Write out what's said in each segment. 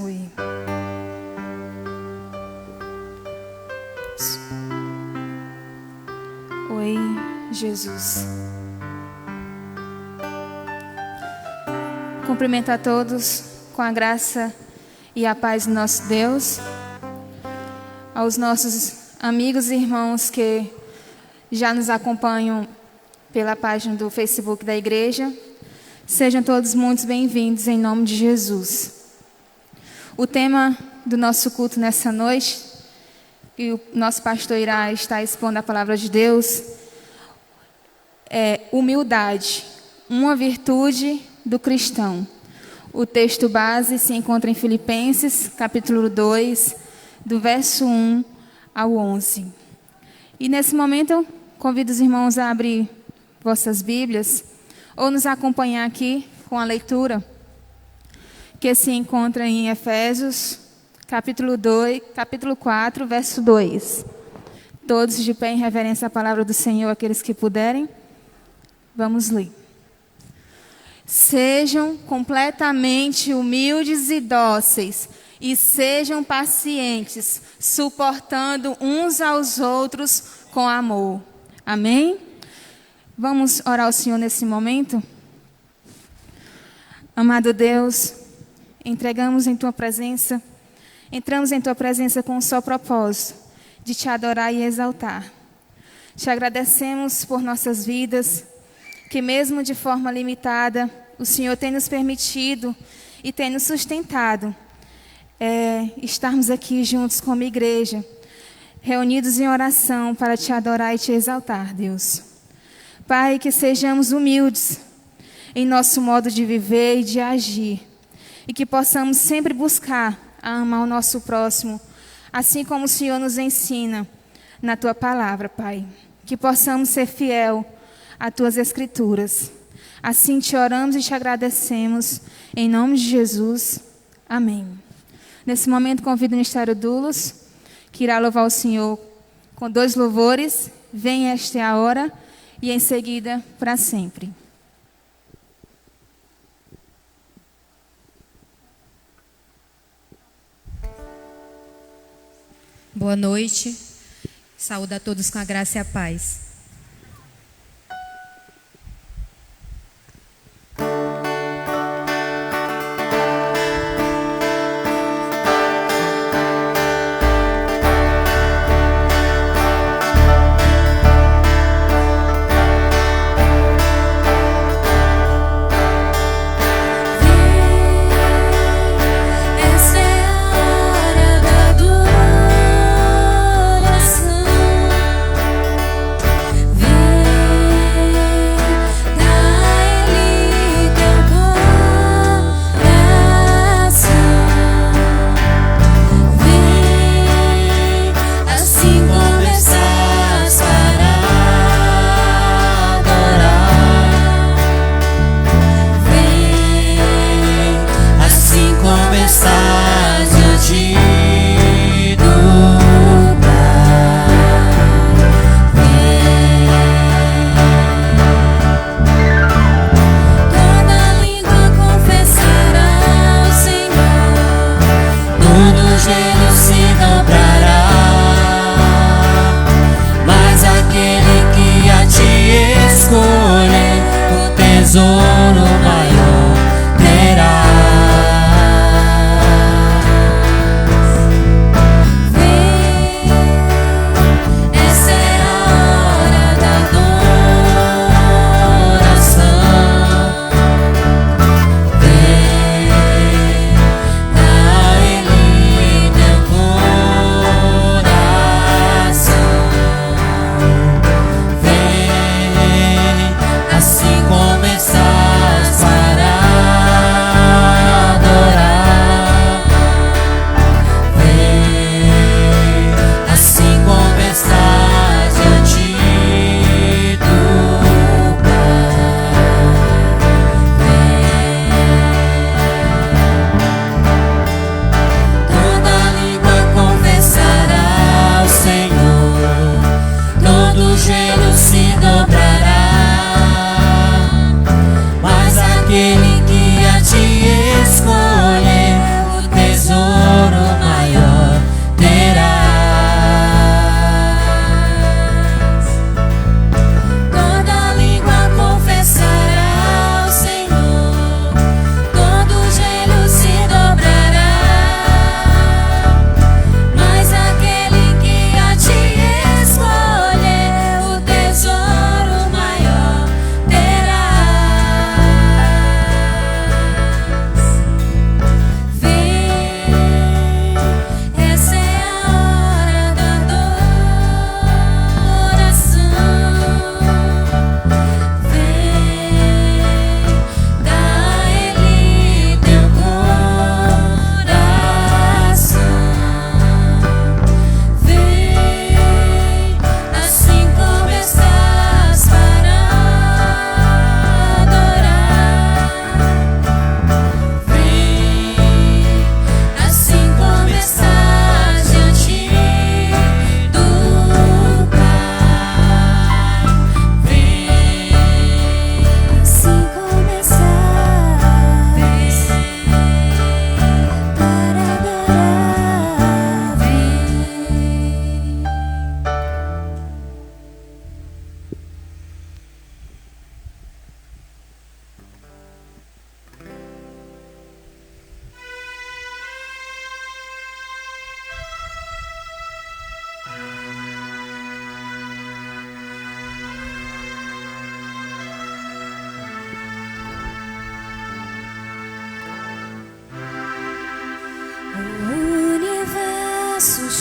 Oi. Oi, Jesus. Cumprimento a todos com a graça e a paz do nosso Deus. Aos nossos amigos e irmãos que já nos acompanham pela página do Facebook da igreja, sejam todos muito bem-vindos em nome de Jesus. O tema do nosso culto nessa noite, e o nosso pastor irá estar expondo a palavra de Deus, é humildade, uma virtude do cristão. O texto base se encontra em Filipenses, capítulo 2, do verso 1 ao 11. E nesse momento eu convido os irmãos a abrir vossas Bíblias ou nos acompanhar aqui com a leitura que se encontra em Efésios, capítulo 4, verso 2. Todos de pé em reverência à palavra do Senhor, aqueles que puderem. Vamos ler. Sejam completamente humildes e dóceis, e sejam pacientes, suportando uns aos outros com amor. Amém? Vamos orar ao Senhor nesse momento? Amado Deus, entramos em Tua presença com um só propósito, de Te adorar e exaltar. Te agradecemos por nossas vidas, que mesmo de forma limitada, o Senhor tem nos permitido e tem nos sustentado estarmos aqui juntos como igreja, reunidos em oração para Te adorar e Te exaltar, Deus. Pai, que sejamos humildes em nosso modo de viver e de agir, e que possamos sempre buscar a amar o nosso próximo, assim como o Senhor nos ensina na Tua palavra, Pai. Que possamos ser fiel às Tuas Escrituras. Assim Te oramos e Te agradecemos, em nome de Jesus. Amém. Nesse momento convido o Ministério Dulos, que irá louvar o Senhor com 2 louvores. Vem, esta é a hora, e em seguida, para sempre. Boa noite. Saúdo a todos com a graça e a paz.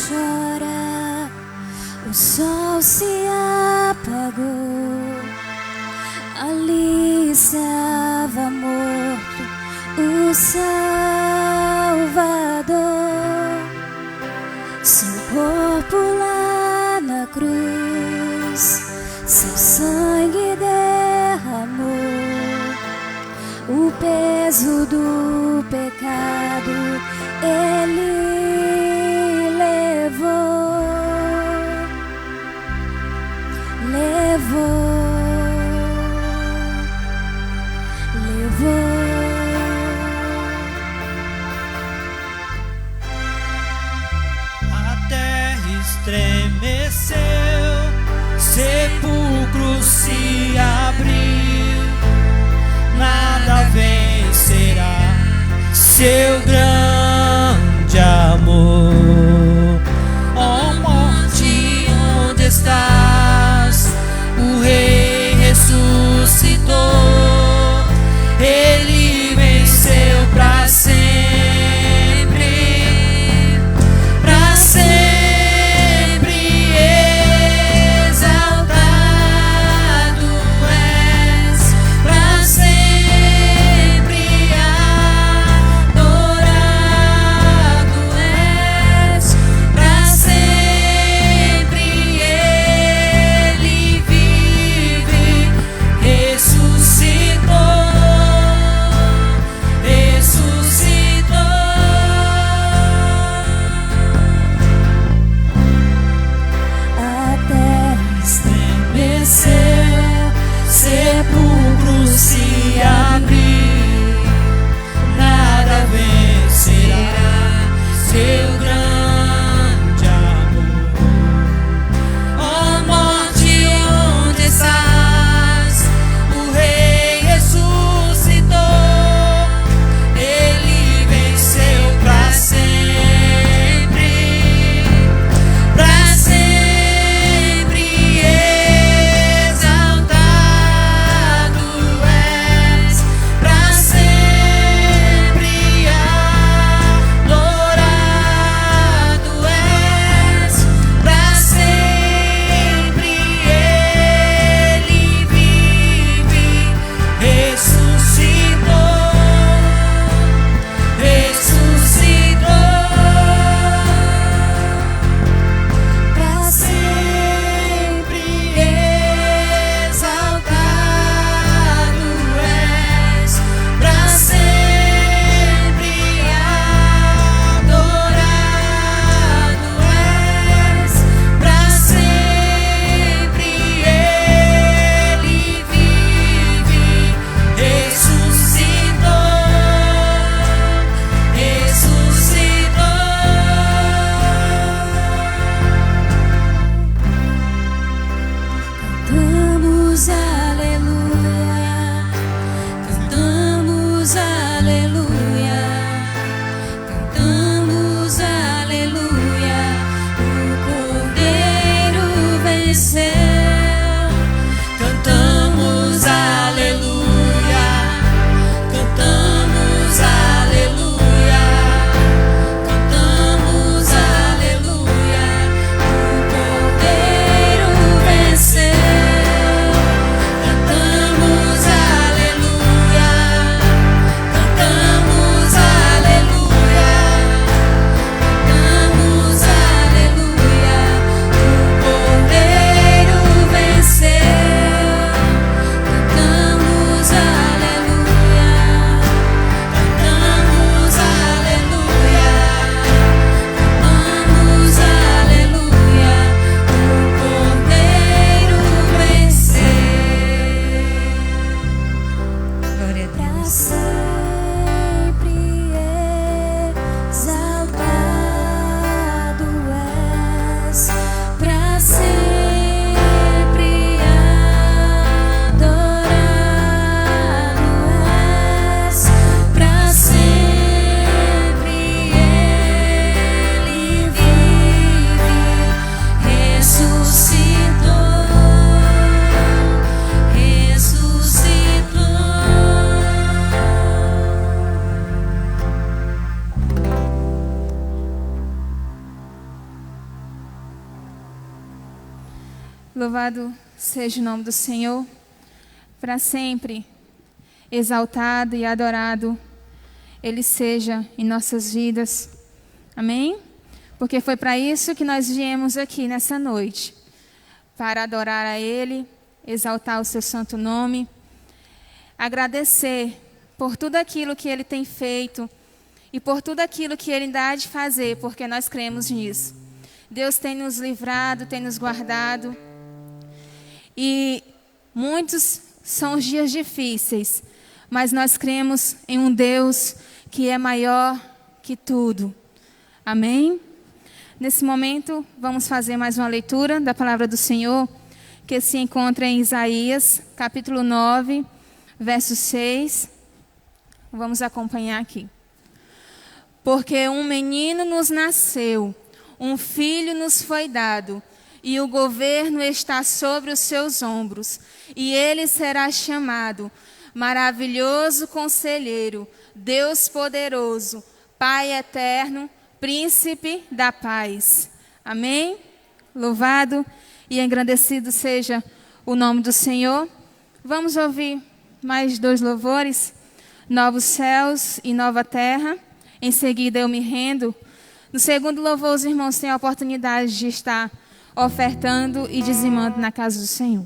Chora, o sol se apagou, ali estava morto o Salvador, seu corpo lá na cruz, seu sangue derramou, o peso do pecado ele A terra estremeceu se abrir, nada vencerá seu grande amor. Ó morte, onde estás? O Rei ressuscitou, Ele venceu para sempre, para sempre. Sepulcro se abrir, nada vencerá seu grande amor. Ó morte, onde estás? O Rei ressuscitou, Ele venceu para sempre, para sempre. Louvado seja o nome do Senhor, para sempre exaltado e adorado Ele seja em nossas vidas. Amém? Porque foi para isso que nós viemos aqui nessa noite, para adorar a Ele, exaltar o seu santo nome, agradecer por tudo aquilo que Ele tem feito e por tudo aquilo que Ele ainda há de fazer, porque nós cremos nisso. Deus tem nos livrado, tem nos guardado. E muitos são os dias difíceis, mas nós cremos em um Deus que é maior que tudo. Amém? Nesse momento, vamos fazer mais uma leitura da palavra do Senhor, que se encontra em Isaías, capítulo 9, verso 6. Vamos acompanhar aqui. Porque um menino nos nasceu, um filho nos foi dado, e o governo está sobre os seus ombros, e ele será chamado Maravilhoso Conselheiro, Deus Poderoso, Pai Eterno, Príncipe da Paz. Amém? Louvado e engrandecido seja o nome do Senhor. Vamos ouvir mais 2 louvores, Novos Céus e Nova Terra. Em seguida eu me rendo. No segundo louvor, os irmãos têm a oportunidade de estar ofertando e dizimando na casa do Senhor.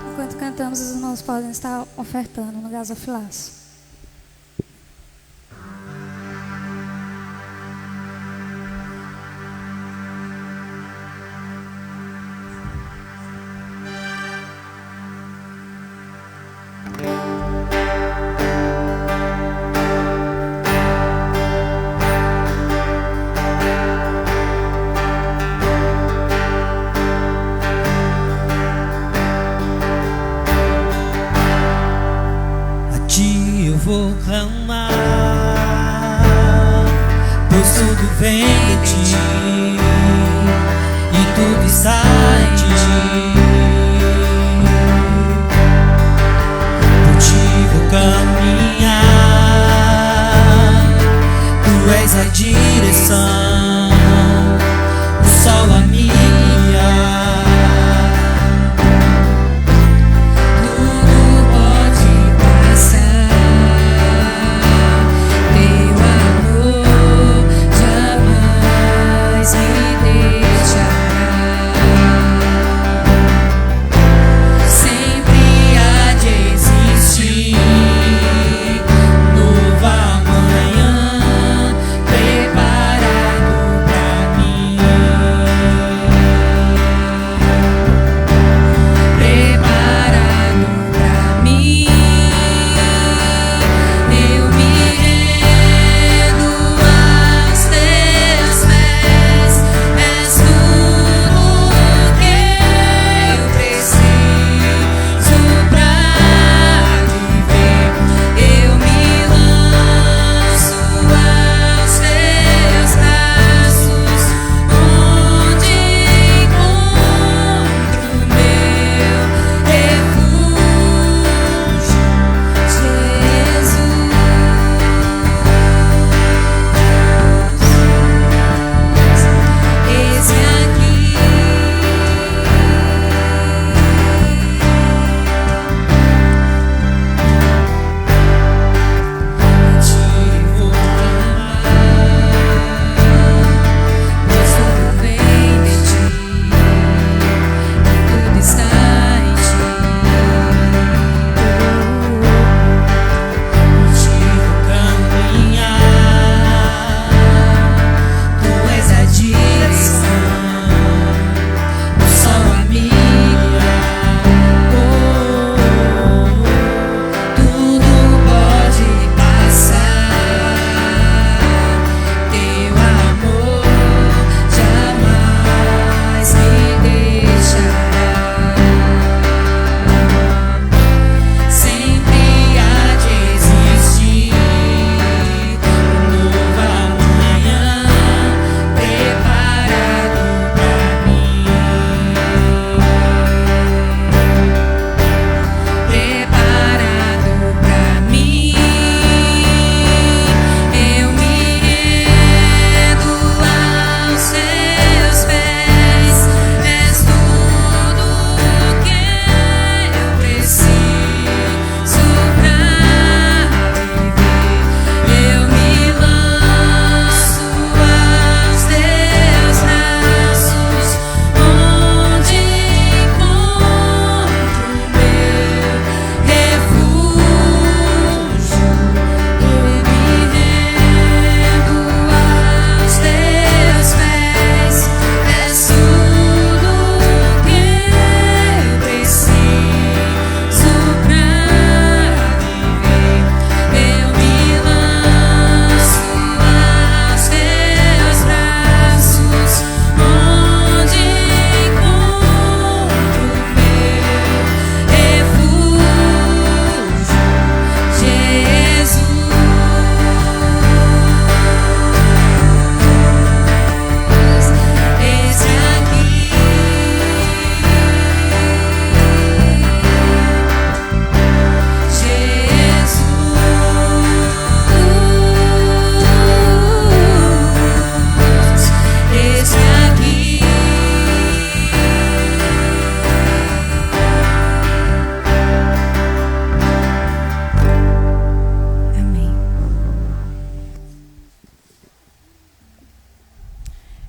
Enquanto cantamos, os irmãos podem estar ofertando no gasofilaço. Vou clamar, pois tudo vem de ti e tudo está em ti. Por ti vou caminhar, tu és a direção.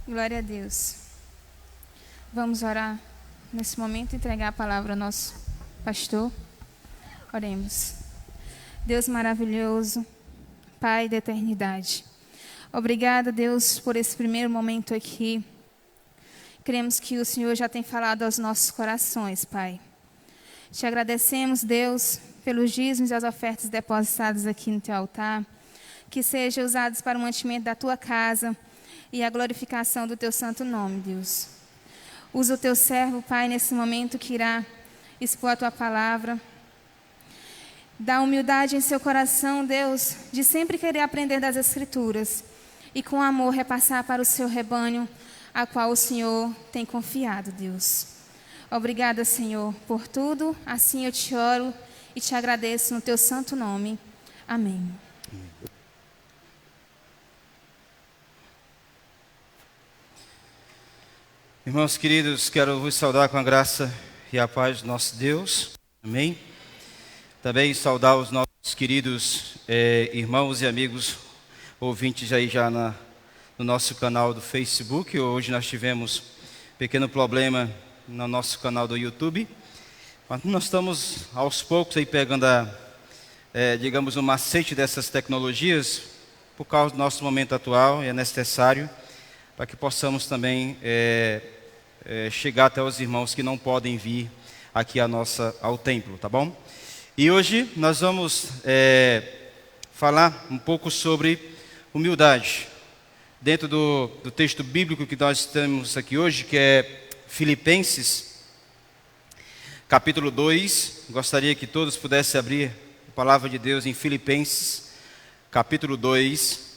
Glória a Deus. Vamos orar nesse momento, entregar a palavra ao nosso pastor. Oremos. Deus maravilhoso, Pai da eternidade. Obrigada, Deus, por esse primeiro momento aqui. Cremos que o Senhor já tem falado aos nossos corações, Pai. Te agradecemos, Deus, pelos dízimos e as ofertas depositadas aqui no Teu altar, que sejam usados para o mantimento da Tua casa e a glorificação do Teu santo nome, Deus. Usa o Teu servo, Pai, nesse momento que irá expor a Tua palavra. Dá humildade em seu coração, Deus, de sempre querer aprender das Escrituras e com amor repassar para o Seu rebanho, a qual o Senhor tem confiado, Deus. Obrigada, Senhor, por tudo. Assim eu te oro e te agradeço no Teu santo nome. Amém. Irmãos queridos, quero vos saudar com a graça e a paz do nosso Deus. Amém. Também saudar os nossos queridos irmãos e amigos ouvintes aí já no nosso canal do Facebook. Hoje nós tivemos um pequeno problema no nosso canal do YouTube, mas nós estamos aos poucos aí pegando digamos, o macete dessas tecnologias por causa do nosso momento atual, e é necessário para que possamos também chegar até os irmãos que não podem vir aqui ao templo, tá bom? E hoje nós vamos falar um pouco sobre humildade, dentro do texto bíblico que nós temos aqui hoje, que é Filipenses, capítulo 2. Gostaria que todos pudessem abrir a palavra de Deus em Filipenses, capítulo 2.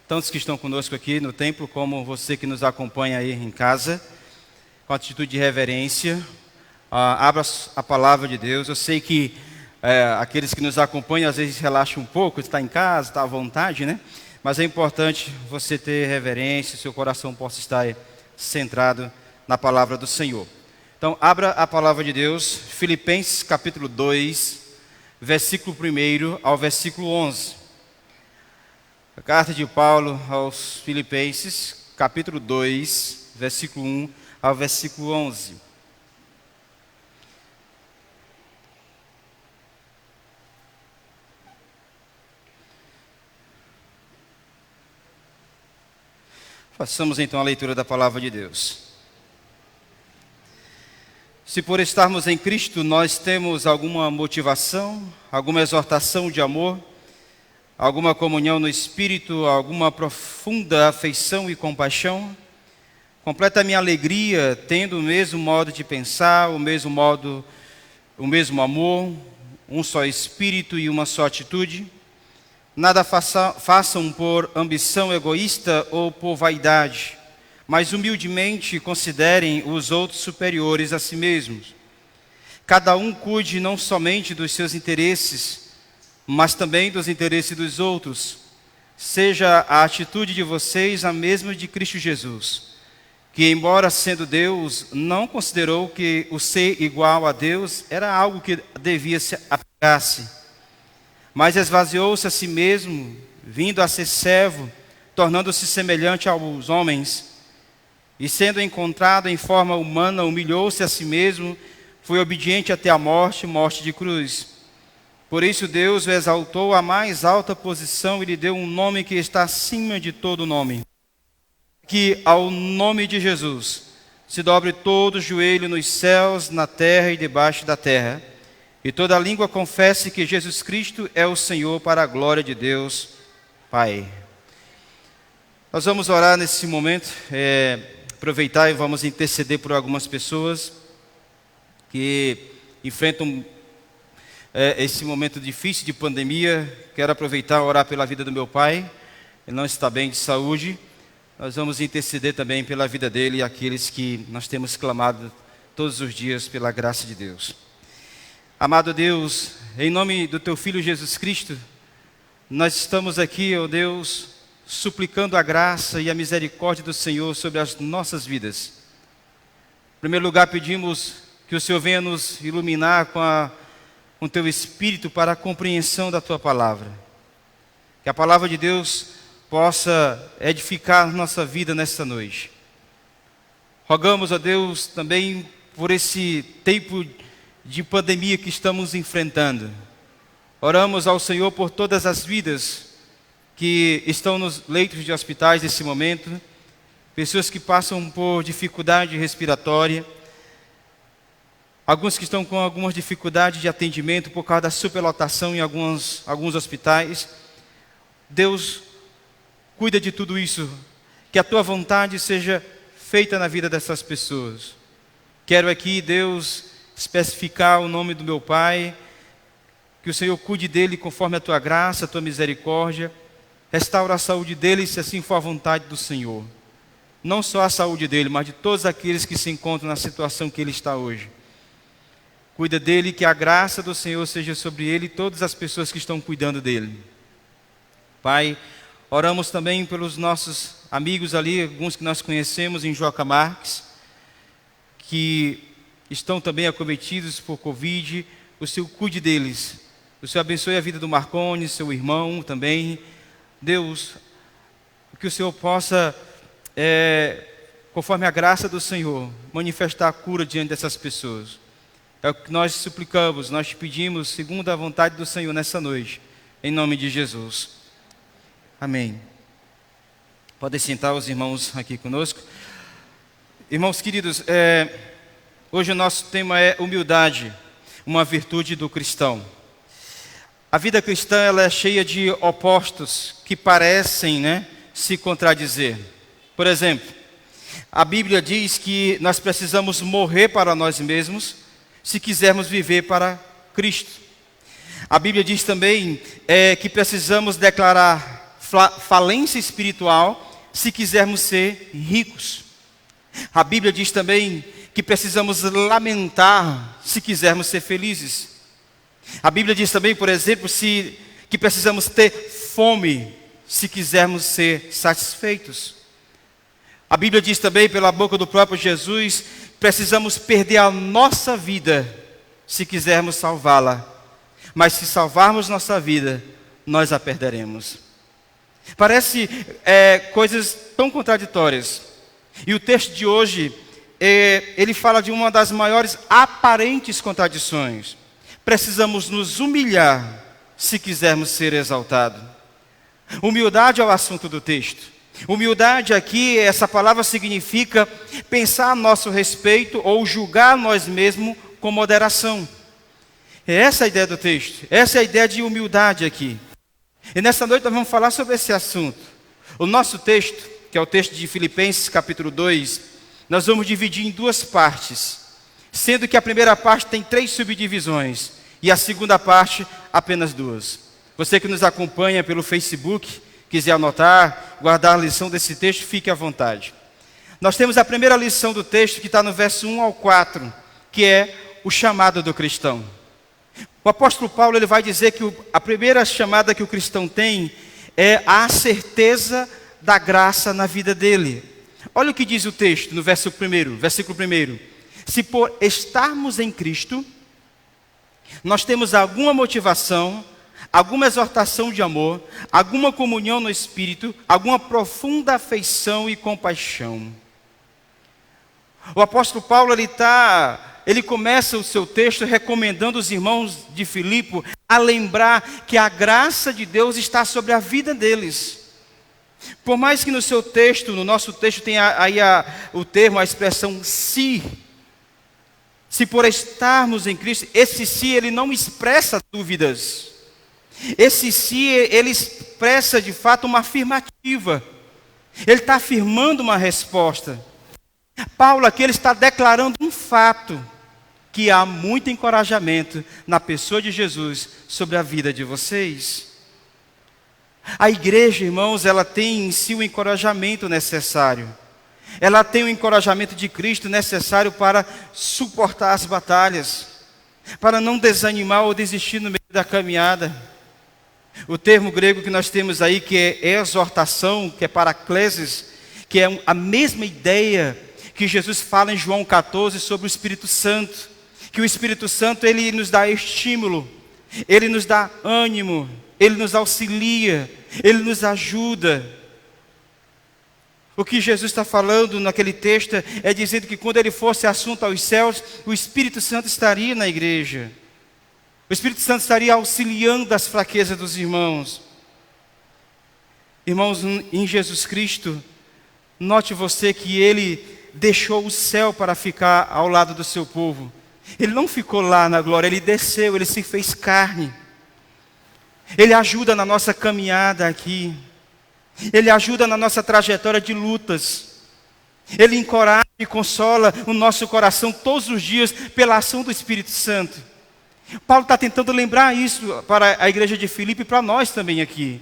Tantos que estão conosco aqui no templo, como você que nos acompanha aí em casa, com atitude de reverência, abra a palavra de Deus. Eu sei que aqueles que nos acompanham às vezes relaxam um pouco, está em casa, está à vontade, né? Mas é importante você ter reverência, seu coração possa estar centrado na palavra do Senhor. Então, abra a palavra de Deus, Filipenses capítulo 2, versículo 1 ao versículo 11. A carta de Paulo aos Filipenses, capítulo 2, versículo 1 ao versículo 11. Façamos então a leitura da palavra de Deus. Se por estarmos em Cristo nós temos alguma motivação, alguma exortação de amor, alguma comunhão no Espírito, alguma profunda afeição e compaixão, completa a minha alegria tendo o mesmo modo de pensar, o mesmo amor, um só Espírito e uma só atitude. Nada façam por ambição egoísta ou por vaidade, mas humildemente considerem os outros superiores a si mesmos. Cada um cuide não somente dos seus interesses, mas também dos interesses dos outros. Seja a atitude de vocês a mesma de Cristo Jesus, que, embora sendo Deus, não considerou que o ser igual a Deus era algo que devia se apegar-se, mas esvaziou-se a si mesmo, vindo a ser servo, tornando-se semelhante aos homens. E sendo encontrado em forma humana, humilhou-se a si mesmo, foi obediente até a morte, morte de cruz. Por isso Deus o exaltou à mais alta posição e lhe deu um nome que está acima de todo nome. Que ao nome de Jesus se dobre todo o joelho nos céus, na terra e debaixo da terra, e toda língua confesse que Jesus Cristo é o Senhor, para a glória de Deus Pai. Nós vamos orar nesse momento, aproveitar e vamos interceder por algumas pessoas que enfrentam esse momento difícil de pandemia. Quero aproveitar e orar pela vida do meu pai. Ele não está bem de saúde. Nós vamos interceder também pela vida dele e aqueles que nós temos clamado todos os dias pela graça de Deus. Amado Deus, em nome do Teu Filho Jesus Cristo, nós estamos aqui, ó Deus, suplicando a graça e a misericórdia do Senhor sobre as nossas vidas. Em primeiro lugar, pedimos que o Senhor venha nos iluminar com Teu Espírito para a compreensão da Tua palavra. Que a palavra de Deus possa edificar nossa vida nesta noite. Rogamos a Deus também por esse tempo de pandemia que estamos enfrentando. Oramos ao Senhor por todas as vidas que estão nos leitos de hospitais nesse momento, pessoas que passam por dificuldade respiratória, alguns que estão com algumas dificuldades de atendimento por causa da superlotação em alguns hospitais. Deus, cuida de tudo isso, que a Tua vontade seja feita na vida dessas pessoas. Quero aqui, Deus, especificar o nome do meu pai, que o Senhor cuide dele conforme a Tua graça, a Tua misericórdia, restaura a saúde dele, se assim for a vontade do Senhor. Não só a saúde dele, mas de todos aqueles que se encontram na situação que ele está hoje. Cuida dele, que a graça do Senhor seja sobre ele e todas as pessoas que estão cuidando dele. Pai, oramos também pelos nossos amigos ali, alguns que nós conhecemos em Joca Marques, que estão também acometidos por Covid. O Senhor cuide deles. O Senhor abençoe a vida do Marcone, seu irmão também. Deus, que o Senhor possa, conforme a graça do Senhor, manifestar a cura diante dessas pessoas. É o que nós suplicamos, nós te pedimos, segundo a vontade do Senhor nessa noite, em nome de Jesus. Amém. Podem sentar os irmãos aqui conosco. Irmãos queridos, hoje o nosso tema é humildade, uma virtude do cristão. A vida cristã ela é cheia de opostos que parecem, se contradizer. Por exemplo, a Bíblia diz que nós precisamos morrer para nós mesmos se quisermos viver para Cristo. A Bíblia diz também que precisamos declarar falência espiritual se quisermos ser ricos. A Bíblia diz também que precisamos lamentar se quisermos ser felizes. A Bíblia diz também, por exemplo, que precisamos ter fome se quisermos ser satisfeitos. A Bíblia diz também, pela boca do próprio Jesus, precisamos perder a nossa vida se quisermos salvá-la. Mas se salvarmos nossa vida, nós a perderemos. Parece coisas tão contraditórias. E o texto de hoje, ele fala de uma das maiores aparentes contradições. Precisamos nos humilhar se quisermos ser exaltados. Humildade é o assunto do texto. Humildade aqui, essa palavra significa pensar a nosso respeito ou julgar nós mesmos com moderação. Essa é a ideia do texto, essa é a ideia de humildade aqui. E nessa noite nós vamos falar sobre esse assunto. O nosso texto, que é o texto de Filipenses capítulo 2, nós vamos dividir em duas partes, sendo que a primeira parte tem 3 subdivisões e a segunda parte apenas 2. Você que nos acompanha pelo Facebook, quiser anotar, guardar a lição desse texto, fique à vontade. Nós temos a primeira lição do texto que está no verso 1 ao 4, que é o chamado do cristão. O apóstolo Paulo ele vai dizer que a primeira chamada que o cristão tem é a certeza da graça na vida dele. Olha o que diz o texto no versículo 1. Se por estarmos em Cristo, nós temos alguma motivação, alguma exortação de amor, alguma comunhão no Espírito, alguma profunda afeição e compaixão. O apóstolo Paulo ele começa o seu texto recomendando os irmãos de Filipe a lembrar que a graça de Deus está sobre a vida deles. Por mais que no seu texto, no nosso texto, tenha aí o termo, a expressão se por estarmos em Cristo, esse se ele não expressa dúvidas. Esse se ele expressa de fato uma afirmativa. Ele está afirmando uma resposta. Paulo aqui ele está declarando um fato, que há muito encorajamento na pessoa de Jesus sobre a vida de vocês. A igreja, irmãos, ela tem em si o encorajamento necessário. Ela tem o encorajamento de Cristo necessário para suportar as batalhas, para não desanimar ou desistir no meio da caminhada. O termo grego que nós temos aí, que é exortação, que é paraclesis, que é a mesma ideia que Jesus fala em João 14 sobre o Espírito Santo, que o Espírito Santo ele nos dá estímulo, ele nos dá ânimo, ele nos auxilia, ele nos ajuda. O que Jesus está falando naquele texto é dizendo que quando ele fosse assunto aos céus, o Espírito Santo estaria na igreja. O Espírito Santo estaria auxiliando as fraquezas dos irmãos. Irmãos, em Jesus Cristo, note você que Ele deixou o céu para ficar ao lado do seu povo. Ele não ficou lá na glória, Ele desceu, Ele se fez carne. Ele ajuda na nossa caminhada aqui. Ele ajuda na nossa trajetória de lutas. Ele encoraja e consola o nosso coração todos os dias pela ação do Espírito Santo. Paulo está tentando lembrar isso para a igreja de Filipe e para nós também aqui.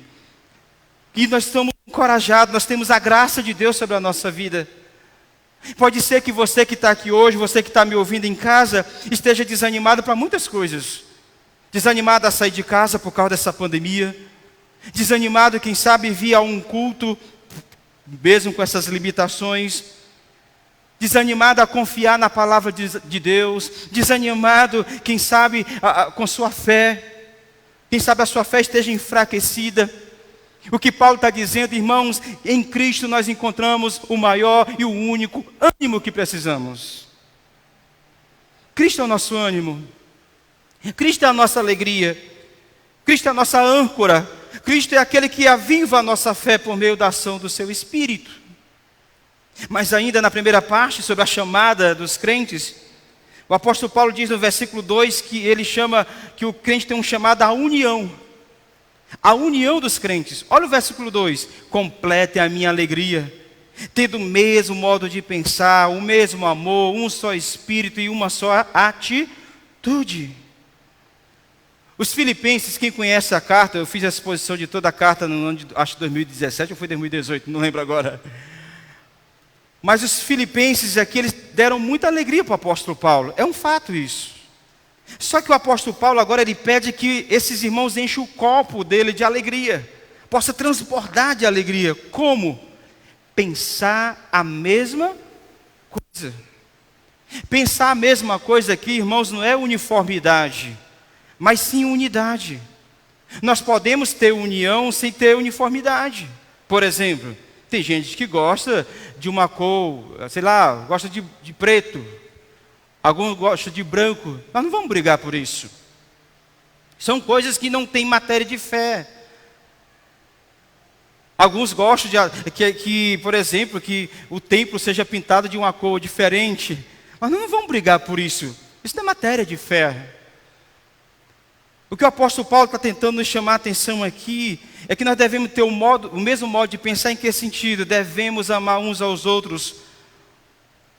E nós estamos encorajados, nós temos a graça de Deus sobre a nossa vida. Pode ser que você que está aqui hoje, você que está me ouvindo em casa, esteja desanimado para muitas coisas. Desanimado a sair de casa por causa dessa pandemia. Desanimado, quem sabe, vir a um culto, mesmo com essas limitações. Desanimado a confiar na palavra de Deus. Desanimado, quem sabe, com sua fé. Quem sabe a sua fé esteja enfraquecida. O que Paulo está dizendo, irmãos, em Cristo nós encontramos o maior e o único ânimo que precisamos. Cristo é o nosso ânimo. Cristo é a nossa alegria. Cristo é a nossa âncora. Cristo é aquele que aviva a nossa fé por meio da ação do seu Espírito. Mas ainda na primeira parte, sobre a chamada dos crentes, o apóstolo Paulo diz no versículo 2 que ele chama, que o crente tem um chamado à união. A união dos crentes. Olha o versículo 2. Complete a minha alegria, tendo o mesmo modo de pensar, o mesmo amor, um só Espírito e uma só atitude. Os filipenses, quem conhece a carta, eu fiz a exposição de toda a carta no ano de, acho 2017 ou foi 2018, não lembro agora. Mas os filipenses aqui, eles deram muita alegria para o apóstolo Paulo. É um fato isso. Só que o apóstolo Paulo agora ele pede que esses irmãos enchem o copo dele de alegria. Possa transbordar de alegria. Como? Pensar a mesma coisa. Pensar a mesma coisa aqui, irmãos, não é uniformidade, mas sim unidade. Nós podemos ter união sem ter uniformidade. Por exemplo, tem gente que gosta de uma cor, sei lá, gosta de preto. Alguns gostam de branco. Nós não vamos brigar por isso. São coisas que não têm matéria de fé. Alguns gostam que, por exemplo, que o templo seja pintado de uma cor diferente. Mas nós não vamos brigar por isso. Isso não é matéria de fé. O que o apóstolo Paulo está tentando nos chamar a atenção aqui é que nós devemos ter o mesmo modo de pensar. Em que sentido? Devemos amar uns aos outros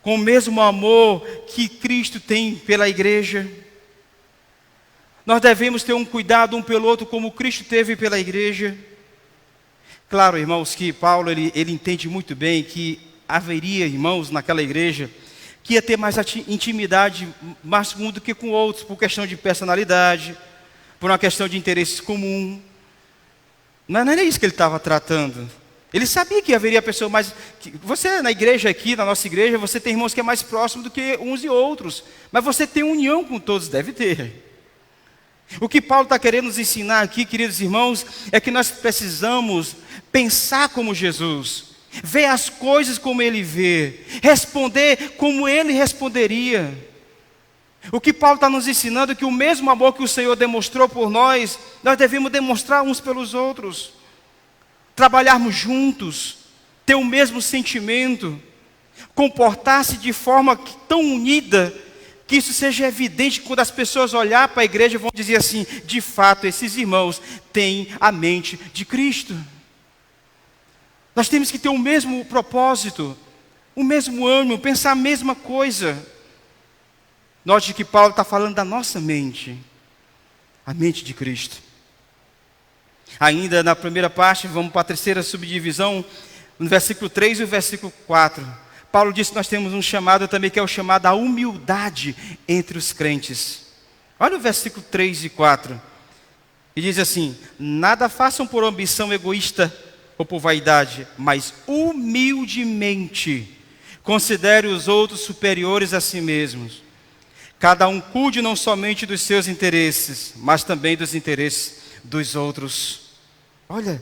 com o mesmo amor que Cristo tem pela igreja. Nós devemos ter um cuidado um pelo outro como Cristo teve pela igreja. Claro, irmãos, que Paulo ele entende muito bem que haveria irmãos naquela igreja que ia ter mais intimidade mais com um do que com outros, por questão de personalidade, por uma questão de interesse comum. Não era isso que ele estava tratando. Ele sabia que haveria pessoas mais... Você na igreja aqui, na nossa igreja, você tem irmãos que é mais próximo do que uns e outros. Mas você tem união com todos, deve ter. O que Paulo está querendo nos ensinar aqui, queridos irmãos, é que nós precisamos pensar como Jesus. Ver as coisas como Ele vê. Responder como Ele responderia. O que Paulo está nos ensinando é que o mesmo amor que o Senhor demonstrou por nós, nós devemos demonstrar uns pelos outros. Trabalharmos juntos, ter o mesmo sentimento, comportar-se de forma tão unida, que isso seja evidente quando as pessoas olharem para a igreja e vão dizer assim, de fato, esses irmãos têm a mente de Cristo. Nós temos que ter o mesmo propósito, o mesmo ânimo, pensar a mesma coisa. Note que Paulo está falando da nossa mente, a mente de Cristo. Ainda na primeira parte, vamos para a terceira subdivisão, no versículo 3 e o versículo 4. Paulo diz que nós temos um chamado também, que é o chamado à humildade entre os crentes. Olha o versículo 3 e 4. E diz assim, nada façam por ambição egoísta ou por vaidade, mas humildemente considere os outros superiores a si mesmos. Cada um cuide não somente dos seus interesses, mas também dos interesses dos outros. Olha,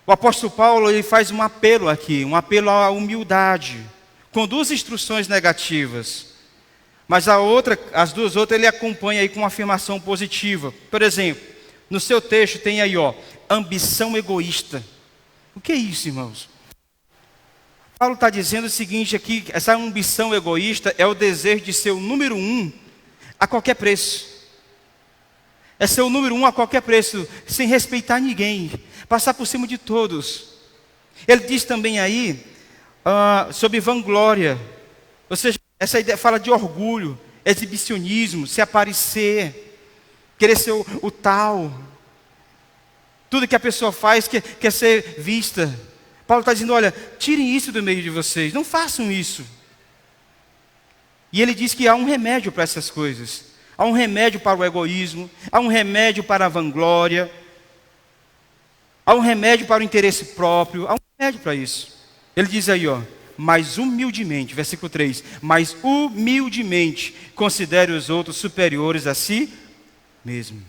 O apóstolo Paulo ele faz um apelo aqui, um apelo à humildade, com duas instruções negativas. Mas as duas outras ele acompanha aí com uma afirmação positiva. Por exemplo, no seu texto tem aí, ambição egoísta. O que é isso, irmãos? Paulo está dizendo o seguinte aqui, essa ambição egoísta é o desejo de ser o número 1 a qualquer preço. É ser o número 1 a qualquer preço, sem respeitar ninguém, passar por cima de todos. Ele diz também aí sobre vanglória, ou seja, essa ideia fala de orgulho, exibicionismo, se aparecer, querer ser o tal. Tudo que a pessoa faz quer ser vista. Paulo está dizendo, olha, tirem isso do meio de vocês, não façam isso. E ele diz que há um remédio para essas coisas. Há um remédio para o egoísmo, há um remédio para a vanglória, há um remédio para o interesse próprio, há um remédio para isso. Ele diz aí, mas humildemente, versículo 3, mas humildemente considere os outros superiores a si mesmo.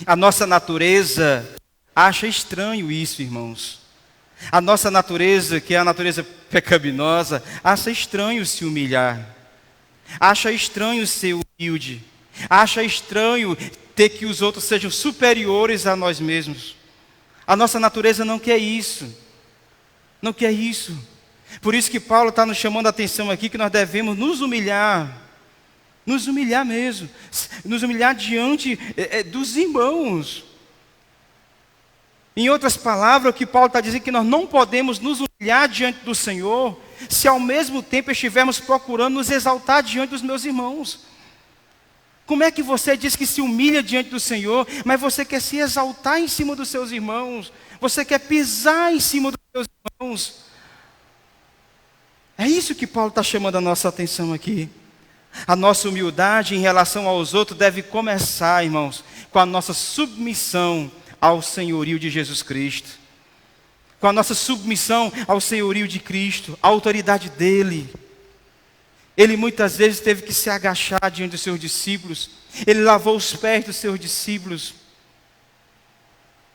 A nossa natureza acha estranho isso, irmãos. A nossa natureza, que é a natureza pecaminosa, acha estranho se humilhar. Acha estranho ser humilde. Acha estranho ter que os outros sejam superiores a nós mesmos. A nossa natureza não quer isso. Não quer isso. Por isso que Paulo está nos chamando a atenção aqui que nós devemos nos humilhar. Nos humilhar mesmo. Nos humilhar diante dos irmãos. Em outras palavras, o que Paulo está dizendo é que nós não podemos nos humilhar diante do Senhor se ao mesmo tempo estivermos procurando nos exaltar diante dos meus irmãos. Como é que você diz que se humilha diante do Senhor, mas você quer se exaltar em cima dos seus irmãos? Você quer pisar em cima dos seus irmãos? É isso que Paulo está chamando a nossa atenção aqui. A nossa humildade em relação aos outros deve começar, irmãos, com a nossa submissão ao senhorio de Jesus Cristo, com a nossa submissão ao senhorio de Cristo, à autoridade dele. Ele muitas vezes teve que se agachar diante dos seus discípulos, ele lavou os pés dos seus discípulos.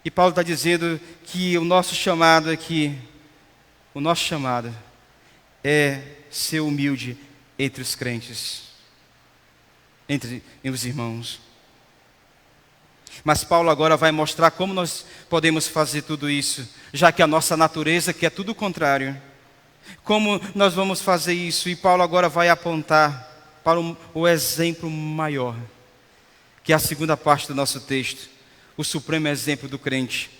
E Paulo está dizendo que o nosso chamado aqui, é ser humilde entre os crentes, entre os irmãos. Mas Paulo agora vai mostrar como nós podemos fazer tudo isso, já que a nossa natureza quer tudo o contrário. Como nós vamos fazer isso? E Paulo agora vai apontar para o exemplo maior, que é a segunda parte do nosso texto, o supremo exemplo do crente,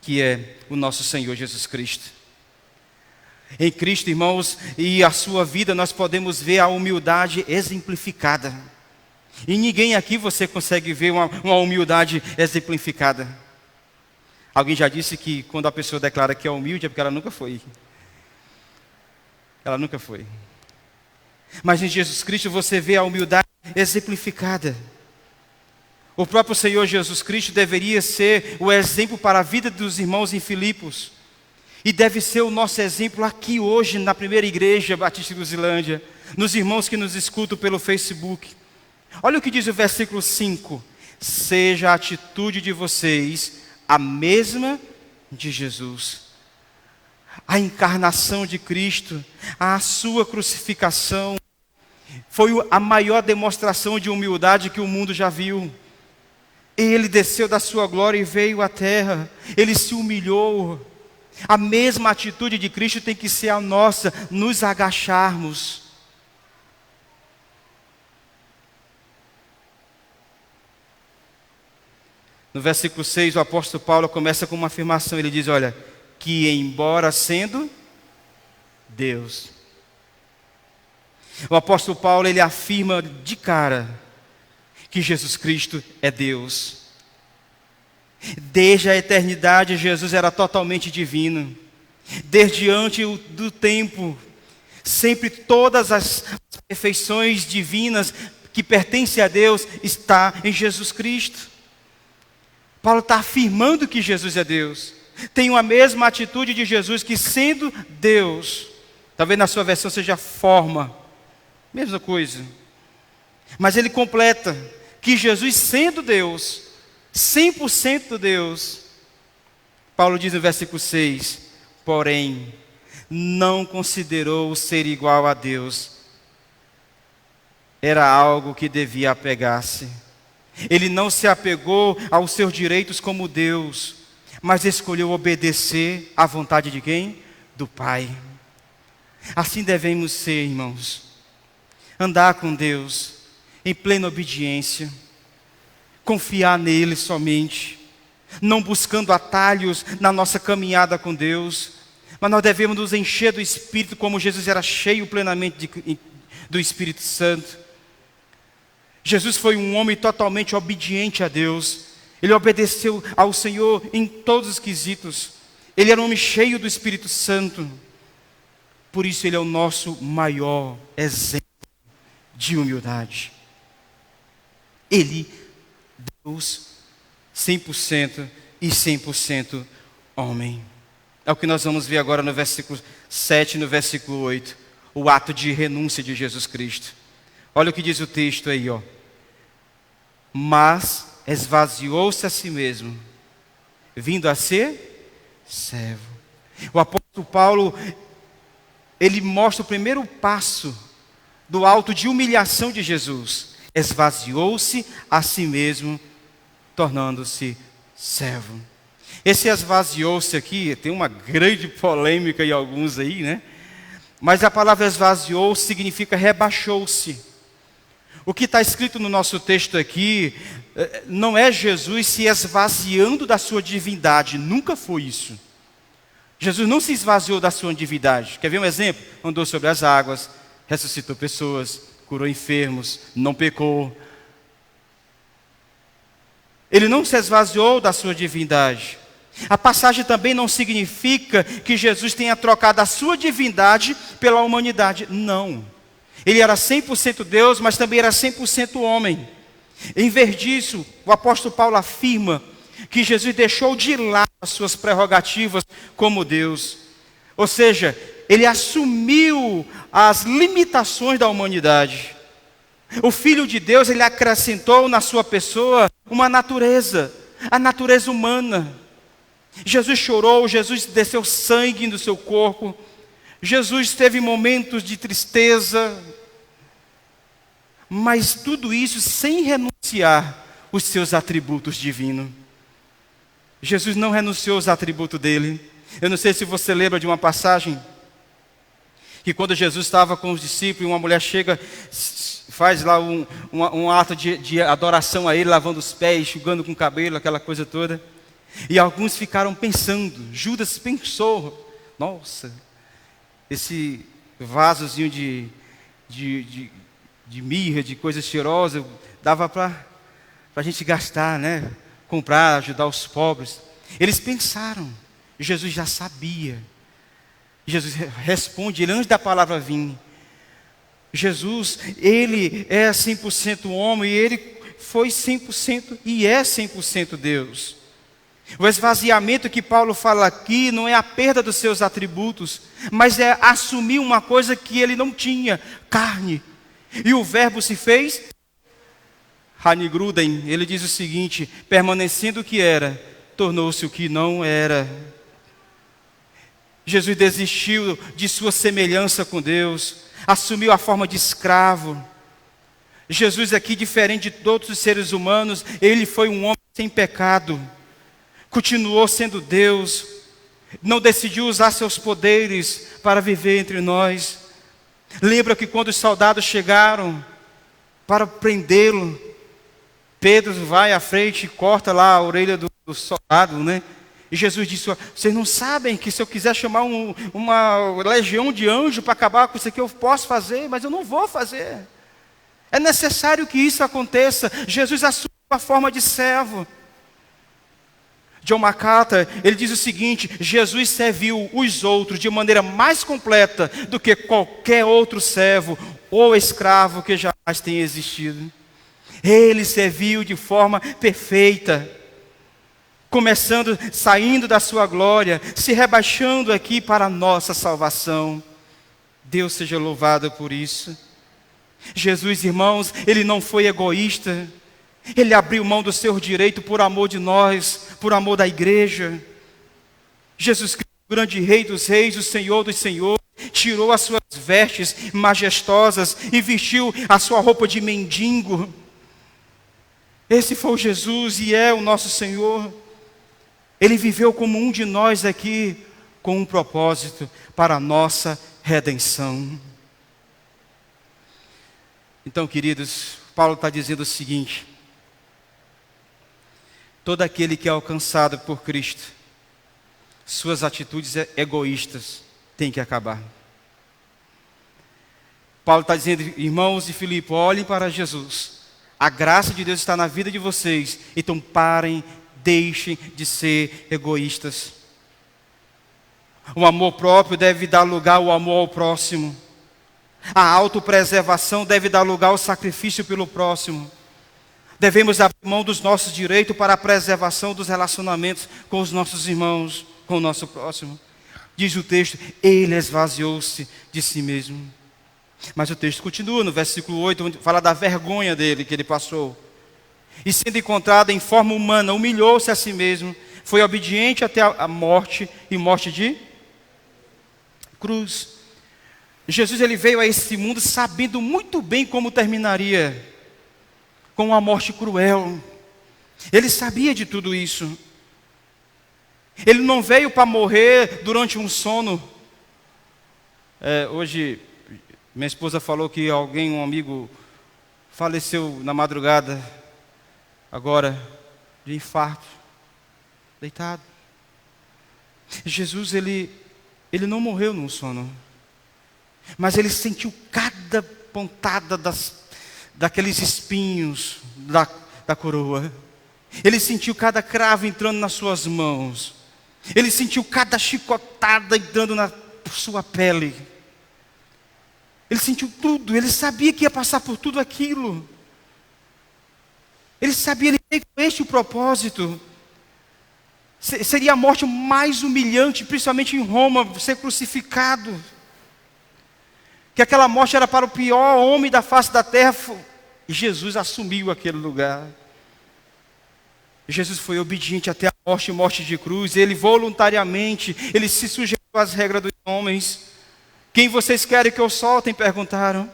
que é o nosso Senhor Jesus Cristo. Em Cristo, irmãos, e a sua vida, nós podemos ver a humildade exemplificada. E ninguém aqui você consegue ver uma humildade exemplificada. Alguém já disse que quando a pessoa declara que é humilde é porque ela nunca foi. Ela nunca foi. Mas em Jesus Cristo você vê a humildade exemplificada. O próprio Senhor Jesus Cristo deveria ser o exemplo para a vida dos irmãos em Filipos. E deve ser o nosso exemplo aqui hoje na primeira igreja Batista de Luzilândia, nos irmãos que nos escutam pelo Facebook. Olha o que diz o versículo 5. Seja a atitude de vocês a mesma de Jesus. A encarnação de Cristo, a sua crucificação, foi a maior demonstração de humildade que o mundo já viu. Ele desceu da sua glória e veio à terra. Ele se humilhou. A mesma atitude de Cristo tem que ser a nossa, nos agacharmos. No versículo 6, o apóstolo Paulo começa com uma afirmação. Ele diz, olha, que embora sendo Deus. O apóstolo Paulo, ele afirma de cara que Jesus Cristo é Deus. Desde a eternidade, Jesus era totalmente divino. Desde antes do tempo, sempre todas as perfeições divinas que pertencem a Deus está em Jesus Cristo. Paulo está afirmando que Jesus é Deus. Tem a mesma atitude de Jesus que sendo Deus, talvez na sua versão seja forma, mesma coisa. Mas ele completa que Jesus sendo Deus, 100% Deus, Paulo diz no versículo 6, porém, não considerou o ser igual a Deus. Era algo que devia apegar-se. Ele não se apegou aos seus direitos como Deus, mas escolheu obedecer à vontade de quem? Do Pai. Assim devemos ser, irmãos. Andar com Deus em plena obediência, confiar nele somente, não buscando atalhos na nossa caminhada com Deus, mas nós devemos nos encher do Espírito, como Jesus era cheio plenamente do Espírito Santo. Jesus foi um homem totalmente obediente a Deus. Ele obedeceu ao Senhor em todos os quesitos. Ele era um homem cheio do Espírito Santo. Por isso ele é o nosso maior exemplo de humildade. Ele, Deus, 100% e 100% homem. É o que nós vamos ver agora no versículo 7 e no versículo 8. O ato de renúncia de Jesus Cristo. Olha o que diz o texto aí, ó. Mas esvaziou-se a si mesmo, vindo a ser servo. O apóstolo Paulo, ele mostra o primeiro passo do ato de humilhação de Jesus. Esvaziou-se a si mesmo, tornando-se servo. Esse esvaziou-se aqui, tem uma grande polêmica em alguns aí, né? Mas a palavra esvaziou significa rebaixou-se. O que está escrito no nosso texto aqui, não é Jesus se esvaziando da sua divindade, nunca foi isso. Jesus não se esvaziou da sua divindade. Quer ver um exemplo? Andou sobre as águas, ressuscitou pessoas, curou enfermos, não pecou. Ele não se esvaziou da sua divindade. A passagem também não significa que Jesus tenha trocado a sua divindade pela humanidade. Não. Ele era 100% Deus, mas também era 100% homem. Em vez disso, o apóstolo Paulo afirma que Jesus deixou de lado as suas prerrogativas como Deus. Ou seja, ele assumiu as limitações da humanidade. O Filho de Deus, ele acrescentou na sua pessoa uma natureza, a natureza humana. Jesus chorou, Jesus desceu sangue do seu corpo. Jesus teve momentos de tristeza, mas tudo isso sem renunciar os seus atributos divinos. Jesus não renunciou aos atributos dele. Eu não sei se você lembra de uma passagem, que quando Jesus estava com os discípulos, uma mulher chega, faz lá um ato de adoração a ele, lavando os pés, enxugando com o cabelo, aquela coisa toda. E alguns ficaram pensando, Judas pensou, nossa, esse vasozinho de mirra, de coisas cheirosas, dava para a gente gastar, né? Comprar, ajudar os pobres. Eles pensaram, Jesus já sabia. Jesus responde, ele antes da palavra vir. Jesus, ele é 100% homem, e ele foi 100% e é 100% Deus. O esvaziamento que Paulo fala aqui não é a perda dos seus atributos, mas é assumir uma coisa que ele não tinha, carne. E o verbo se fez, Rani Gruden, ele diz o seguinte, permanecendo o que era, tornou-se o que não era. Jesus desistiu de sua semelhança com Deus, assumiu a forma de escravo. Jesus aqui, diferente de todos os seres humanos, ele foi um homem sem pecado. Continuou sendo Deus, não decidiu usar seus poderes para viver entre nós. Lembra que quando os soldados chegaram para prendê-lo, Pedro vai à frente e corta lá a orelha do soldado, né? E Jesus disse, vocês não sabem que se eu quiser chamar uma legião de anjos para acabar com isso aqui, eu posso fazer, mas eu não vou fazer. É necessário que isso aconteça. Jesus assumiu a forma de servo. John MacArthur, ele diz o seguinte, Jesus serviu os outros de maneira mais completa do que qualquer outro servo ou escravo que jamais tenha existido. Ele serviu de forma perfeita, começando, saindo da sua glória, se rebaixando aqui para a nossa salvação. Deus seja louvado por isso. Jesus, irmãos, ele não foi egoísta. Ele abriu mão do seu direito por amor de nós, por amor da igreja. Jesus Cristo, o grande Rei dos Reis, o Senhor dos Senhores, tirou as suas vestes majestosas e vestiu a sua roupa de mendigo. Esse foi o Jesus e é o nosso Senhor. Ele viveu como um de nós aqui, com um propósito para a nossa redenção. Então, queridos, Paulo está dizendo o seguinte: todo aquele que é alcançado por Cristo, suas atitudes egoístas têm que acabar. Paulo está dizendo, irmãos de Filipe, olhem para Jesus. A graça de Deus está na vida de vocês. Então parem, deixem de ser egoístas. O amor próprio deve dar lugar ao amor ao próximo. A autopreservação deve dar lugar ao sacrifício pelo próximo. Devemos abrir mão dos nossos direitos para a preservação dos relacionamentos com os nossos irmãos, com o nosso próximo. Diz o texto, ele esvaziou-se de si mesmo. Mas o texto continua no versículo 8, onde fala da vergonha dele que ele passou. E sendo encontrado em forma humana, humilhou-se a si mesmo, foi obediente até a morte, e morte de cruz. Jesus, ele veio a esse mundo sabendo muito bem como terminaria, com uma morte cruel. Ele sabia de tudo isso. Ele não veio para morrer durante um sono. Hoje, minha esposa falou que um amigo, faleceu na madrugada, agora, de infarto, deitado. Jesus, ele não morreu num sono, mas ele sentiu cada pontada daqueles espinhos da coroa. Ele sentiu cada cravo entrando nas suas mãos. Ele sentiu cada chicotada entrando na sua pele. Ele sentiu tudo. Ele sabia que ia passar por tudo aquilo. Ele sabia, ele veio com este propósito. Seria a morte mais humilhante, principalmente em Roma, ser crucificado. Que aquela morte era para o pior homem da face da terra. E Jesus assumiu aquele lugar. Jesus foi obediente até a morte de cruz. Ele voluntariamente, ele se sujeitou às regras dos homens. Quem vocês querem que eu soltem? Perguntaram.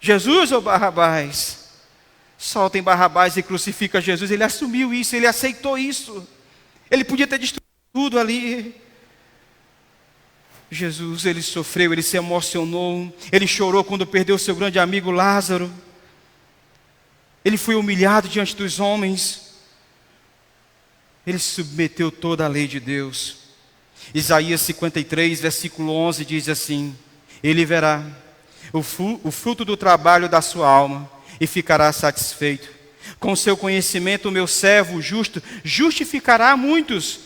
Jesus ou Barrabás? Soltem Barrabás e crucifica Jesus. Ele assumiu isso, ele aceitou isso. Ele podia ter destruído tudo ali. Jesus, ele sofreu, ele se emocionou, ele chorou quando perdeu seu grande amigo Lázaro. Ele foi humilhado diante dos homens. Ele submeteu toda a lei de Deus. Isaías 53, versículo 11 diz assim: ele verá o fruto do trabalho da sua alma e ficará satisfeito. Com seu conhecimento o meu servo justo justificará muitos,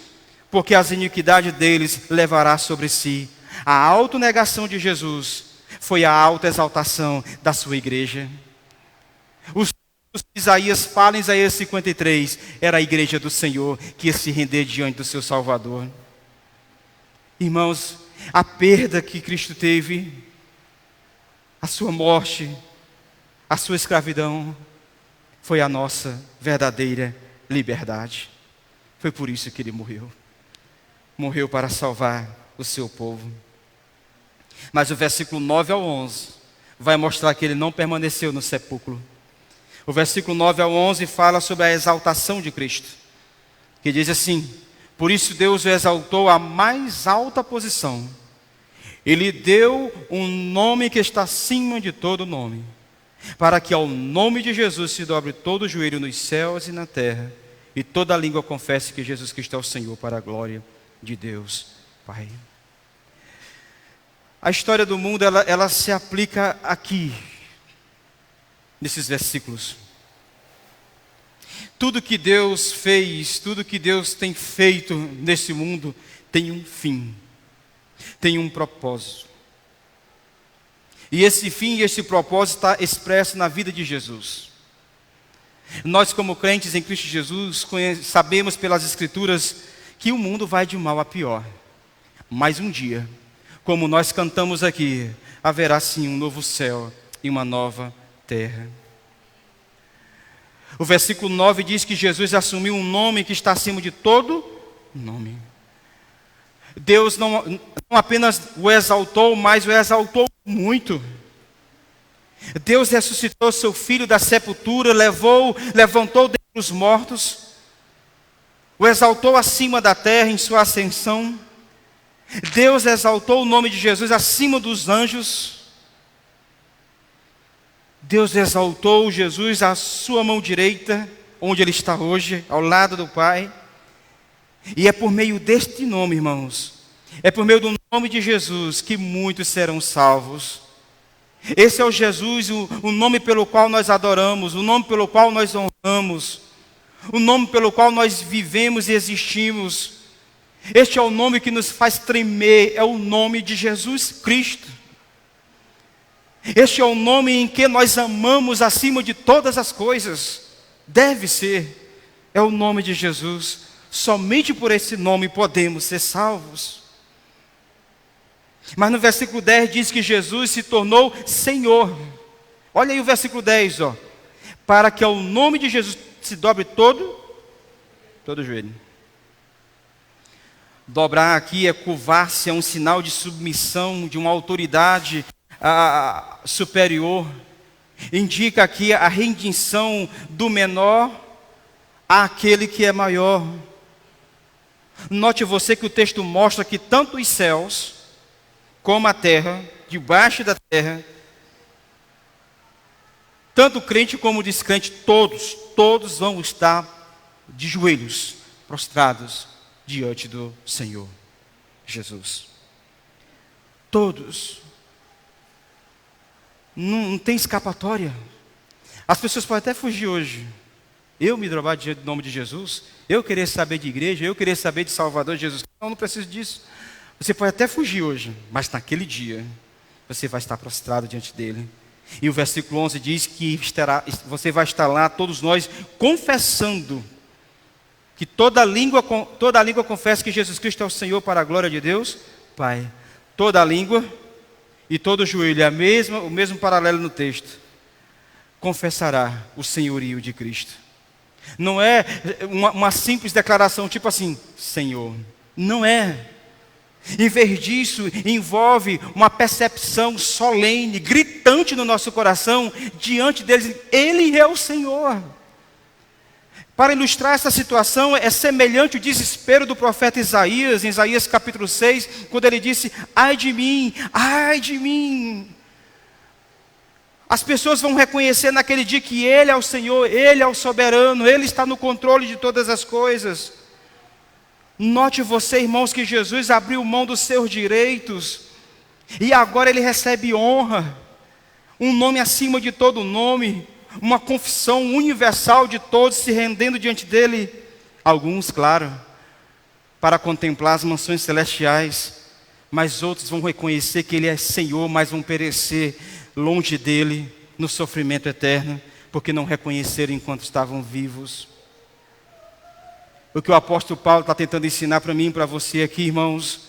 porque as iniquidades deles levará sobre si. A autonegação de Jesus foi a autoexaltação da sua igreja. Os que Isaías fala em Isaías 53 era a igreja do Senhor que ia se render diante do seu Salvador. Irmãos, a perda que Cristo teve, a sua morte, a sua escravidão, foi a nossa verdadeira liberdade. Foi por isso que ele morreu. Morreu para salvar o seu povo. Mas o versículo 9 ao 11 vai mostrar que ele não permaneceu no sepulcro. O versículo 9 ao 11 fala sobre a exaltação de Cristo, que diz assim: por isso Deus o exaltou à mais alta posição. Ele deu um nome que está acima de todo nome, para que ao nome de Jesus se dobre todo o joelho nos céus e na terra, e toda língua confesse que Jesus Cristo é o Senhor, para a glória de Deus Pai. A história do mundo, ela se aplica aqui, nesses versículos. Tudo que Deus fez, tudo que Deus tem feito nesse mundo, tem um fim, tem um propósito. E esse fim e esse propósito está expresso na vida de Jesus. Nós, como crentes em Cristo Jesus, sabemos pelas Escrituras que o mundo vai de mal a pior. Mas um dia, como nós cantamos aqui, haverá sim um novo céu e uma nova terra. O versículo 9 diz que Jesus assumiu um nome que está acima de todo nome. Deus não apenas o exaltou, mas o exaltou muito. Deus ressuscitou seu filho da sepultura, levantou dentre os mortos, o exaltou acima da terra em sua ascensão. Deus exaltou o nome de Jesus acima dos anjos. Deus exaltou Jesus à sua mão direita, onde ele está hoje, ao lado do Pai. E é por meio deste nome, irmãos, é por meio do nome de Jesus que muitos serão salvos. Esse é o Jesus, o nome pelo qual nós adoramos, o nome pelo qual nós honramos, o nome pelo qual nós vivemos e existimos. Este é o nome que nos faz tremer, é o nome de Jesus Cristo. Este é o nome em que nós amamos acima de todas as coisas. Deve ser, é o nome de Jesus. Somente por esse nome podemos ser salvos. Mas no versículo 10 diz que Jesus se tornou Senhor. Olha aí o versículo 10, ó. Para que ao nome de Jesus se dobre todo joelho. Dobrar aqui é curvar-se, é um sinal de submissão, de uma autoridade superior. Indica aqui a rendição do menor àquele que é maior. Note você que o texto mostra que tanto os céus como a terra, debaixo da terra, tanto crente como descrente, todos vão estar de joelhos, prostrados diante do Senhor Jesus. Todos. Não tem escapatória. As pessoas podem até fugir hoje. Eu me drobar diante do nome de Jesus, eu querer saber de igreja, eu querer saber de Salvador Jesus. Não preciso disso. Você pode até fugir hoje, mas naquele dia você vai estar prostrado diante dele. E o versículo 11 diz que você vai estar lá, todos nós, confessando que toda língua confessa que Jesus Cristo é o Senhor para a glória de Deus Pai. Toda língua e todo joelho, o mesmo paralelo no texto, confessará o senhorio de Cristo. Não é uma simples declaração tipo assim, Senhor. Não é. Em vez disso, envolve uma percepção solene, gritante no nosso coração, diante deles, Ele é o Senhor. Para ilustrar essa situação, é semelhante o desespero do profeta Isaías, em Isaías capítulo 6, quando ele disse, ai de mim, ai de mim. As pessoas vão reconhecer naquele dia que Ele é o Senhor, Ele é o soberano, Ele está no controle de todas as coisas. Note você, irmãos, que Jesus abriu mão dos seus direitos, e agora Ele recebe honra, um nome acima de todo nome, uma confissão universal de todos se rendendo diante dEle. Alguns, claro, para contemplar as mansões celestiais, mas outros vão reconhecer que Ele é Senhor, mas vão perecer longe dEle, no sofrimento eterno, porque não reconheceram enquanto estavam vivos. O que o apóstolo Paulo está tentando ensinar para mim e para você aqui, irmãos,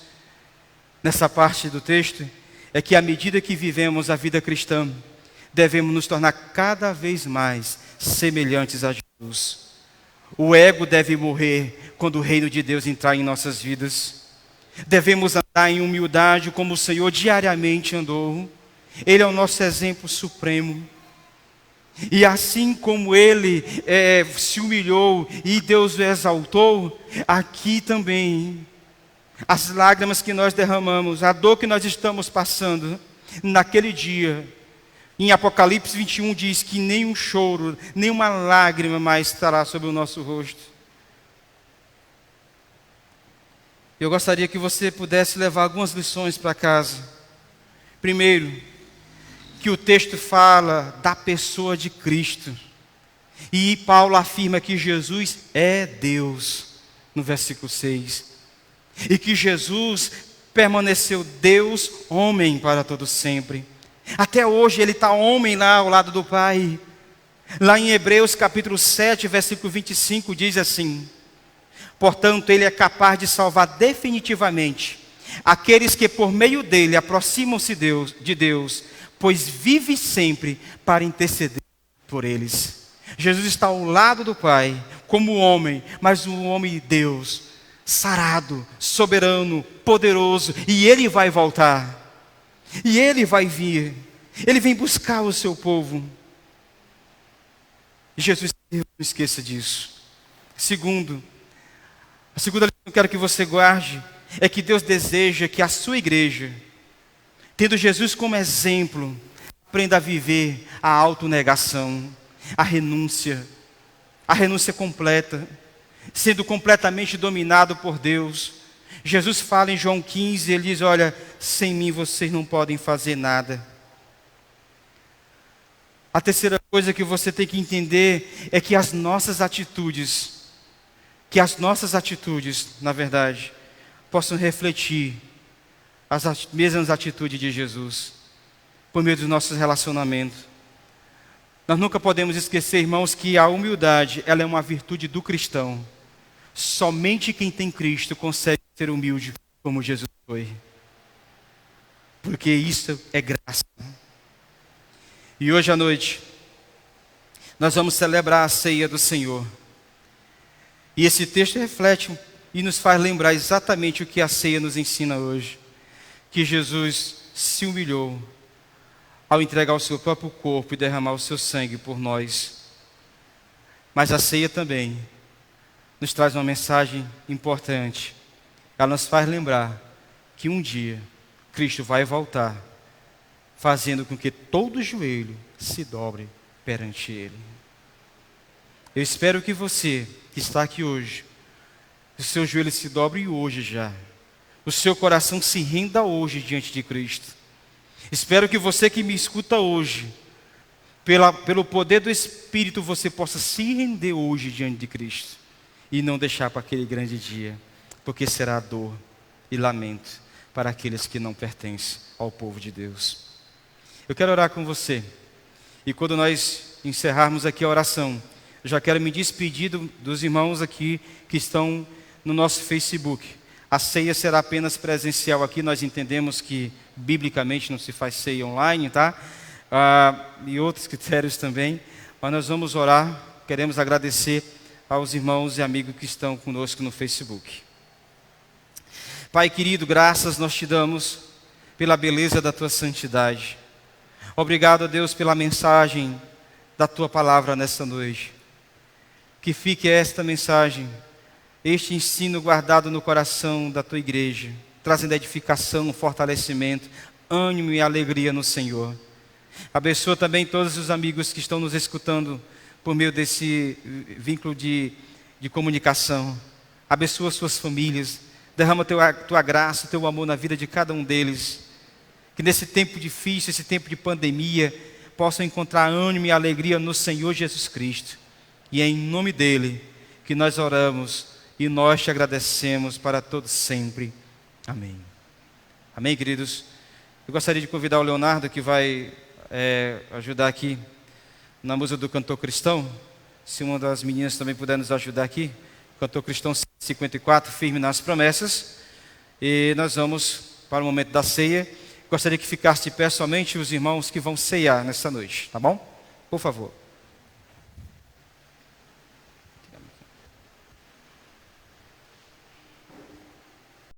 nessa parte do texto, é que à medida que vivemos a vida cristã, devemos nos tornar cada vez mais semelhantes a Jesus. O ego deve morrer quando o reino de Deus entrar em nossas vidas. Devemos andar em humildade como o Senhor diariamente andou. Ele é o nosso exemplo supremo. E assim como Ele se humilhou e Deus o exaltou, aqui também, as lágrimas que nós derramamos, a dor que nós estamos passando, naquele dia, em Apocalipse 21 diz que nem um choro, nem uma lágrima mais estará sobre o nosso rosto. Eu gostaria que você pudesse levar algumas lições para casa. Primeiro, que o texto fala da pessoa de Cristo. E Paulo afirma que Jesus é Deus, no versículo 6. E que Jesus permaneceu Deus, homem para todo sempre. Até hoje Ele está homem lá ao lado do Pai. Lá em Hebreus capítulo 7, versículo 25, diz assim: portanto, Ele é capaz de salvar definitivamente aqueles que por meio dEle aproximam-se de Deus, pois vive sempre para interceder por eles. Jesus está ao lado do Pai, como homem, mas um homem de Deus, sarado, soberano, poderoso, e Ele vai voltar. E Ele vai vir. Ele vem buscar o seu povo. E Jesus, não esqueça disso. A segunda lição que eu quero que você guarde é que Deus deseja que a sua igreja, tendo Jesus como exemplo, aprenda a viver a autonegação, a renúncia completa, sendo completamente dominado por Deus. Jesus fala em João 15, ele diz, olha, sem mim vocês não podem fazer nada. A terceira coisa que você tem que entender é que as nossas atitudes, na verdade, possam refletir as mesmas atitudes de Jesus, por meio dos nossos relacionamentos. Nós nunca podemos esquecer, irmãos, que a humildade, ela é uma virtude do cristão. Somente quem tem Cristo consegue ser humilde como Jesus foi. Porque isso é graça. E hoje à noite, nós vamos celebrar a ceia do Senhor. E esse texto reflete e nos faz lembrar exatamente o que a ceia nos ensina hoje. Que Jesus se humilhou ao entregar o seu próprio corpo e derramar o seu sangue por nós. Mas a ceia também nos traz uma mensagem importante. Ela nos faz lembrar que um dia Cristo vai voltar, fazendo com que todo joelho se dobre perante Ele. Eu espero que você que está aqui hoje, o seu joelho se dobre hoje já. O seu coração se renda hoje diante de Cristo. Espero que você que me escuta hoje, pelo poder do Espírito, você possa se render hoje diante de Cristo. E não deixar para aquele grande dia, porque será dor e lamento para aqueles que não pertencem ao povo de Deus. Eu quero orar com você. E quando nós encerrarmos aqui a oração, eu já quero me despedir dos irmãos aqui que estão no nosso Facebook. A ceia será apenas presencial aqui. Nós entendemos que biblicamente não se faz ceia online, tá? E outros critérios também. Mas nós vamos orar. Queremos agradecer aos irmãos e amigos que estão conosco no Facebook. Pai querido, graças nós te damos pela beleza da tua santidade. Obrigado, Deus, pela mensagem da tua palavra nesta noite. Que fique esta mensagem, este ensino guardado no coração da tua igreja, trazendo edificação, fortalecimento, ânimo e alegria no Senhor. Abençoa também todos os amigos que estão nos escutando por meio desse vínculo de comunicação. Abençoa suas famílias, derrama tua graça, teu amor na vida de cada um deles. Que nesse tempo difícil, esse tempo de pandemia, possam encontrar ânimo e alegria no Senhor Jesus Cristo. E é em nome dele que nós oramos e nós te agradecemos para todos sempre. Amém. Amém, queridos? Eu gostaria de convidar o Leonardo, que vai ajudar aqui na música do Cantor Cristão. Se uma das meninas também puder nos ajudar aqui. Cantor Cristão 54, firme nas promessas. E nós vamos para o momento da ceia. Gostaria que ficasse de pé somente os irmãos que vão ceiar nessa noite, tá bom? Por favor.